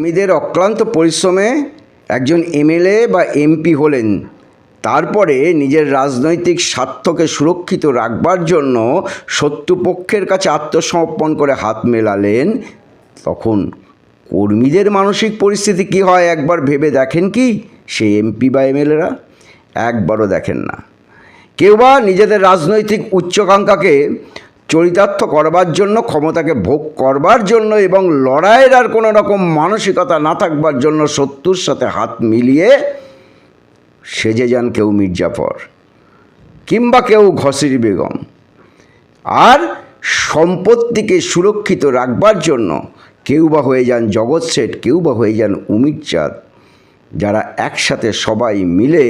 কর্মীদের অক্লান্ত পরিশ্রমে একজন এমএলএ বা এমপি হলেন, তারপরে নিজের রাজনৈতিক স্বার্থকে সুরক্ষিত রাখবার জন্য শত্রুপক্ষের কাছে আত্মসমর্পণ করে হাত মেলালেন, তখন কর্মীদের মানসিক পরিস্থিতি কী হয় একবার ভেবে দেখেন কি সেই এমপি বা এমএলএরা? একবারও দেখেন না। কেউ বা নিজেদের রাজনৈতিক উচ্চাকাঙ্ক্ষাকে চরিতার্থ করবার জন্য, ক্ষমতাকে ভোগ করবার জন্য এবং লড়াইয়ের আর কোনো রকম মানসিকতা না থাকবার জন্য শত্রুর সাথে হাত মিলিয়ে সেজে যান কেউ মির্জাফর কিংবা কেউ ঘসির বেগম। আর সম্পত্তিকে সুরক্ষিত রাখবার জন্য কেউ বা হয়ে যান জগৎ শেঠ, কেউ বা হয়ে যান উমির চাঁদ, যারা একসাথে সবাই মিলে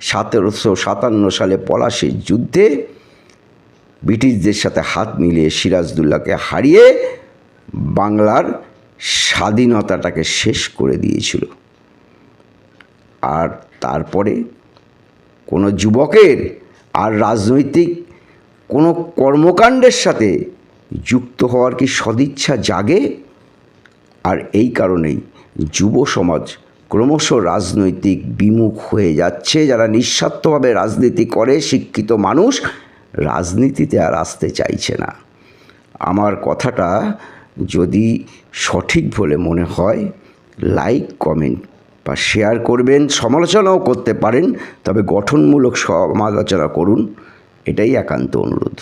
1757 সালে পলাশির যুদ্ধে ব্রিটিশদের সাথে হাত মিলিয়ে সিরাজদৌল্লাকে হারিয়ে বাংলার স্বাধীনতাটাকে শেষ করে দিয়েছিল। আর তারপরে কোনো যুবকের আর রাজনৈতিক কোনো কর্মকাণ্ডের সাথে যুক্ত হওয়ার কি সদিচ্ছা জাগে? আর এই কারণেই যুব সমাজ ক্রমশ রাজনৈতিক বিমুখ হয়ে যাচ্ছে। যারা নিঃস্বার্থভাবে রাজনীতি করে, শিক্ষিত মানুষ রাজনীতিতে আর আসতে চাইছে না। আমার কথাটা যদি সঠিক বলে মনে হয় লাইক, কমেন্ট বা শেয়ার করবেন, সমালোচনাও করতে পারেন, তবে গঠনমূলক সমালোচনা করুন, এটাই একান্ত অনুরোধ।